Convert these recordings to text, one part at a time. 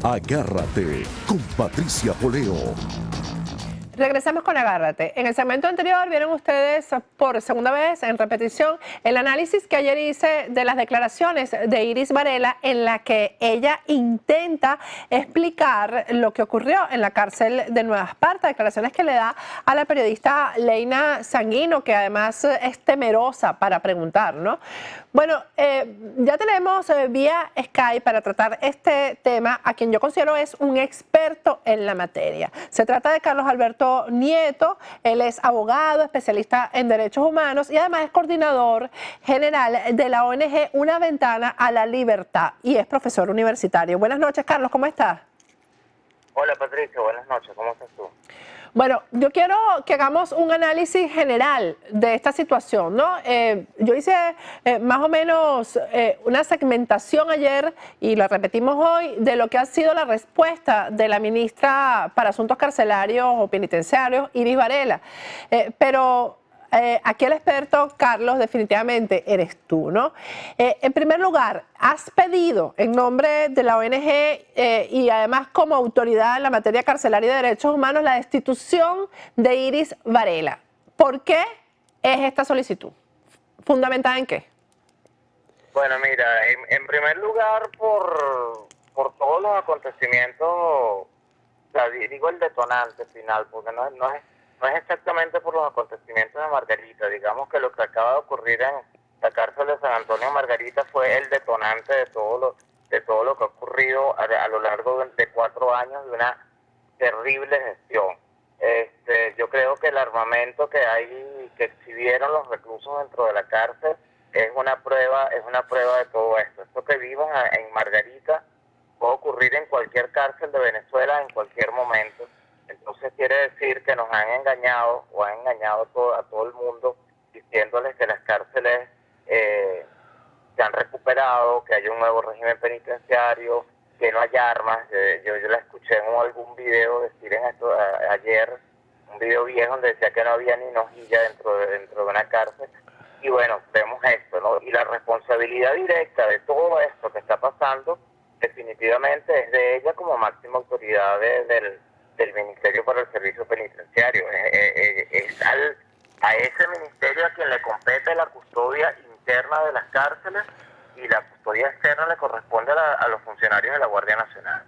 Agárrate con Patricia Poleo. Regresamos con Agárrate. En el segmento anterior vieron ustedes por segunda vez en repetición el análisis que ayer hice de las declaraciones de Iris Varela, en la que ella intenta explicar lo que ocurrió en la cárcel de Nueva Esparta, declaraciones que le da a la periodista Leina Sanguino, que además es temerosa para preguntar, ¿no? Bueno, ya tenemos vía Skype para tratar este tema a quien yo considero es un experto en la materia. Se trata de Carlos Alberto Nieto. Él es abogado, especialista en derechos humanos y además es coordinador general de la ONG Una Ventana a la Libertad y es profesor universitario. Buenas noches, Carlos, ¿cómo estás? Hola, Patricia, buenas noches, ¿cómo estás tú? Bueno, yo quiero que hagamos un análisis general de esta situación, ¿no? Yo hice más o menos una segmentación ayer y la repetimos hoy de lo que ha sido la respuesta de la ministra para Asuntos Carcelarios o Penitenciarios, Iris Varela. Pero aquí el experto, Carlos, definitivamente eres tú, ¿no? En primer lugar, has pedido en nombre de la ONG y además como autoridad en la materia carcelaria y de derechos humanos la destitución de Iris Varela. ¿Por qué es esta solicitud? ¿Fundamentada en qué? Bueno, mira, en primer lugar por todos los acontecimientos, o sea, digo el detonante final, porque no es exactamente por los acontecimientos de Margarita. Digamos que lo que acaba de ocurrir en la cárcel de San Antonio Margarita fue el detonante de todo lo que ha ocurrido a lo largo de 4 años de una terrible gestión. Yo creo que el armamento que exhibieron los reclusos dentro de la cárcel es una prueba de todo esto. Esto que vimos en Margarita puede ocurrir en cualquier cárcel de Venezuela en cualquier momento. Entonces quiere decir que nos han engañado o han engañado a todo el mundo diciéndoles que las cárceles se han recuperado, que hay un nuevo régimen penitenciario, que no hay armas. Yo la escuché en algún video decir en esto ayer, un video viejo donde decía que no había ni hojilla dentro de una cárcel. Y bueno, vemos esto, ¿no? Y la responsabilidad directa de todo esto que está pasando definitivamente es de ella como máxima autoridad del Ministerio para el Servicio Penitenciario. Es a ese ministerio a quien le compete la custodia interna de las cárceles y la custodia externa le corresponde a los funcionarios de la Guardia Nacional.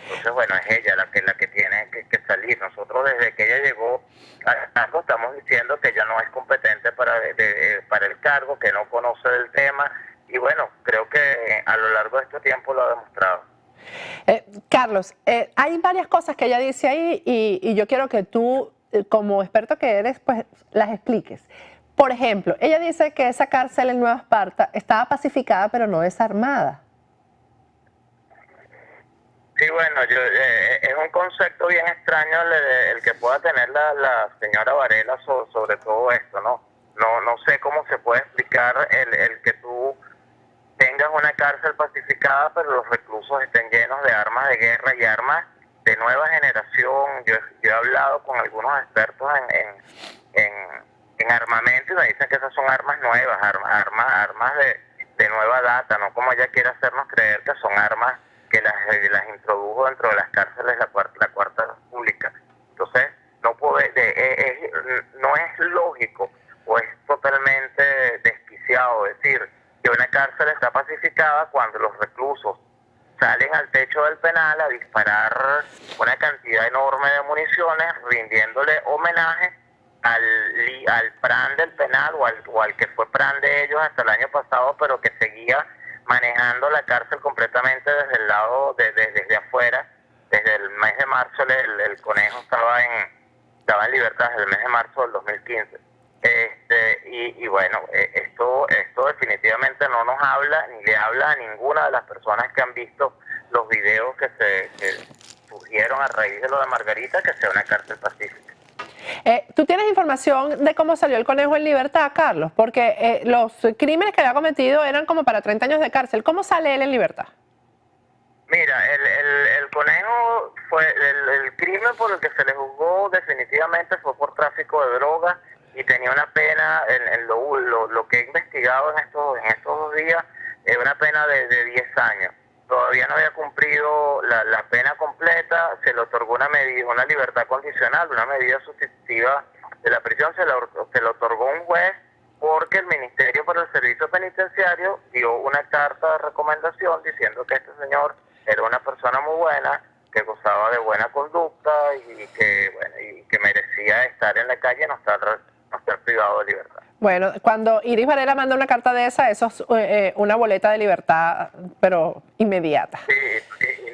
Entonces, bueno, es ella la que tiene que salir. Nosotros desde que ella llegó al cargo estamos diciendo que ella no es competente para el cargo, que no conoce del tema y bueno, creo que a lo largo de este tiempo lo ha demostrado. Carlos, hay varias cosas que ella dice ahí y yo quiero que tú, como experto que eres, pues las expliques. Por ejemplo, ella dice que esa cárcel en Nueva Esparta estaba pacificada pero no desarmada. Sí, bueno, es un concepto bien extraño el que pueda tener la señora Varela sobre todo esto, ¿no? No sé cómo se puede explicar el que tú tengas una cárcel pacificada, pero los reclusos estén llenos de armas de guerra y armas de nueva generación. Yo he hablado con algunos expertos en armamento y me dicen que esas son armas nuevas, armas de nueva data, no como ella quiere hacernos creer que son armas que las introdujo dentro de las cárceles la cuarta república. Entonces, no es lógico o es totalmente desquiciado decir que una cárcel está pacificada cuando los reclusos salen al techo del penal a disparar una cantidad enorme de municiones, rindiéndole homenaje al PRAN del penal o al que fue PRAN de ellos hasta el año pasado, pero que seguía manejando la cárcel completamente desde el lado, desde afuera. Desde el mes de marzo el conejo estaba en libertad, desde el mes de marzo del 2015. Y bueno, esto definitivamente no nos habla, ni le habla a ninguna de las personas que han visto los videos que surgieron a raíz de lo de Margarita, que sea una cárcel pacífica. ¿Tú tienes información de cómo salió el conejo en libertad, Carlos? Porque los crímenes que había cometido eran como para 30 años de cárcel. ¿Cómo sale él en libertad? Mira, el conejo fue el crimen por el que se le juzgó definitivamente fue por tráfico de drogas y tenía una pena, en lo que he investigado en estos 2 días, una pena de 10 años. todavía no había cumplido la pena completa, se le otorgó una libertad condicional, una medida sustitutiva de la prisión, se le otorgó un juez porque el Ministerio para el Servicio Penitenciario dio una carta de recomendación diciendo que este señor era una persona muy buena, que gozaba de buena conducta y que merecía estar en la calle, no estar privado de libertad. Bueno, cuando Iris Varela manda una carta de esa, eso es una boleta de libertad, pero inmediata. Sí,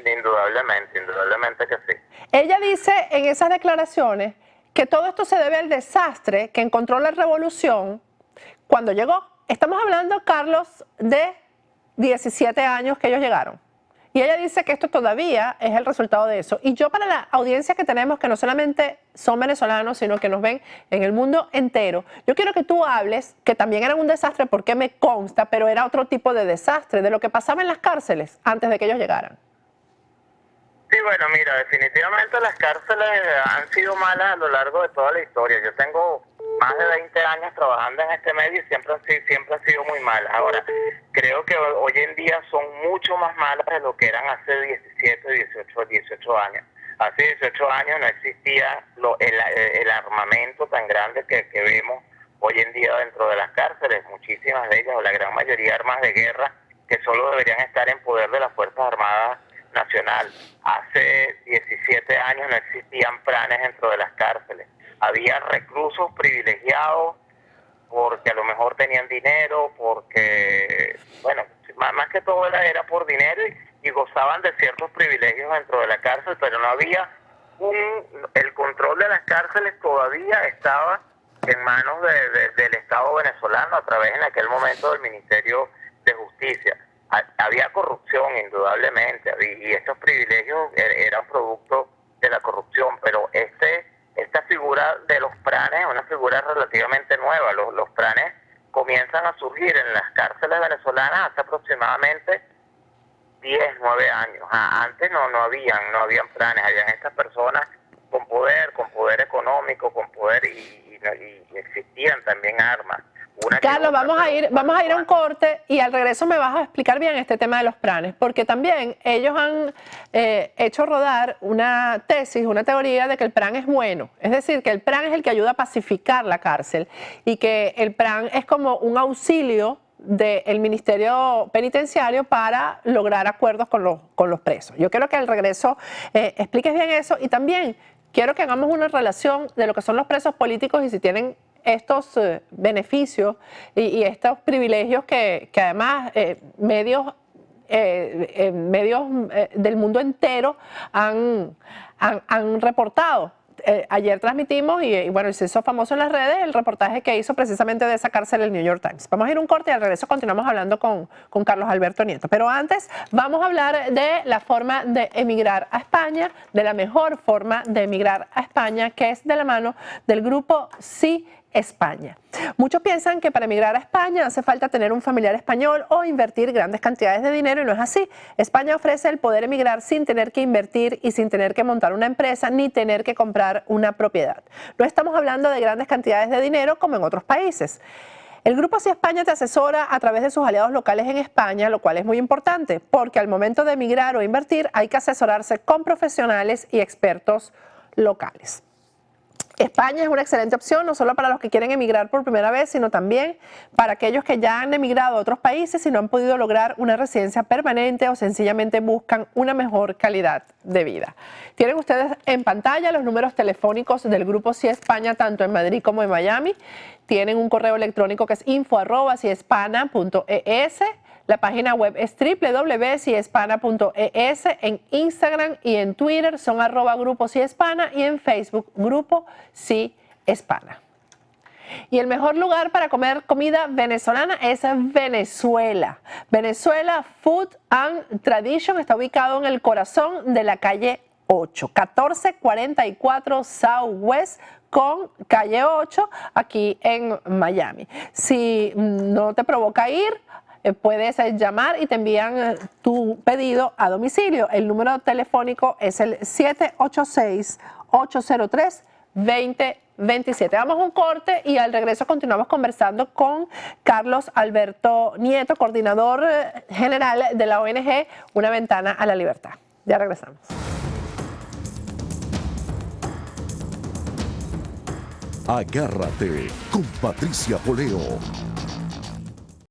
indudablemente que sí. Ella dice en esas declaraciones que todo esto se debe al desastre que encontró la revolución cuando llegó. Estamos hablando, Carlos, de 17 años que ellos llegaron. Y ella dice que esto todavía es el resultado de eso. Y yo, para la audiencia que tenemos, que no solamente son venezolanos, sino que nos ven en el mundo entero, yo quiero que tú hables, que también era un desastre, porque me consta, pero era otro tipo de desastre, de lo que pasaba en las cárceles antes de que ellos llegaran. Sí, bueno, mira, definitivamente las cárceles han sido malas a lo largo de toda la historia. Yo tengo más de 20 años trabajando en este medio y siempre han sido muy malas. Ahora, creo que hoy en día son mucho más malas de lo que eran hace 17, 18 años. Hace 18 años no existía el armamento tan grande que vemos hoy en día dentro de las cárceles. Muchísimas de ellas, o la gran mayoría, armas de guerra que solo deberían estar en poder de las Fuerzas Armadas Nacional. Hace 17 años no existían planes dentro de las cárceles. Había reclusos privilegiados porque a lo mejor tenían dinero, porque, bueno, más que todo era por dinero y gozaban de ciertos privilegios dentro de la cárcel, pero no había el control de las cárceles todavía estaba en manos del Estado venezolano a través en aquel momento del Ministerio de Justicia. Había corrupción, indudablemente, y estos privilegios eran producto de la corrupción, pero esta figura de los planes es una figura relativamente nueva. Los planes comienzan a surgir en las cárceles venezolanas hace aproximadamente 10, 9 años. Antes no habían planes, habían estas personas con poder económico, con poder y existían también armas. Carlos, vamos a ir a un corte y al regreso me vas a explicar bien este tema de los planes, porque también ellos han hecho rodar una tesis, una teoría de que el plan es bueno, es decir, que el plan es el que ayuda a pacificar la cárcel y que el plan es como un auxilio del Ministerio Penitenciario para lograr acuerdos con los presos. Yo quiero que al regreso expliques bien eso y también quiero que hagamos una relación de lo que son los presos políticos y si tienen estos beneficios y estos privilegios que además medios del mundo entero han reportado. Ayer transmitimos y bueno, se hizo famoso en las redes el reportaje que hizo precisamente de esa cárcel el New York Times. Vamos a ir a un corte y al regreso continuamos hablando con Carlos Alberto Nieto. Pero antes vamos a hablar de la forma de emigrar a España, de la mejor forma de emigrar a España, que es de la mano del grupo Sí España. Muchos piensan que para emigrar a España hace falta tener un familiar español o invertir grandes cantidades de dinero y no es así. España ofrece el poder emigrar sin tener que invertir y sin tener que montar una empresa ni tener que comprar una propiedad. No estamos hablando de grandes cantidades de dinero como en otros países. El Grupo Sí España te asesora a través de sus aliados locales en España, lo cual es muy importante porque al momento de emigrar o invertir hay que asesorarse con profesionales y expertos locales. España es una excelente opción, no solo para los que quieren emigrar por primera vez, sino también para aquellos que ya han emigrado a otros países y no han podido lograr una residencia permanente o sencillamente buscan una mejor calidad de vida. Tienen ustedes en pantalla los números telefónicos del Grupo Sí España, tanto en Madrid como en Miami. Tienen un correo electrónico que es info@siespana.es. La página web es www.siespana.es, en Instagram y en Twitter son @Grupo Sí Hispana y en Facebook Grupo Sí Hispana. Y el mejor lugar para comer comida venezolana es Venezuela. Venezuela Food and Tradition está ubicado en el corazón de la calle 8, 1444 Southwest con calle 8 aquí en Miami. Si no te provoca ir, puedes llamar y te envían tu pedido a domicilio. El número telefónico es el 786-803-2222. 2027. Vamos a un corte y al regreso continuamos conversando con Carlos Alberto Nieto, coordinador general de la ONG Una Ventana a la Libertad. Ya regresamos. Agárrate con Patricia Poleo.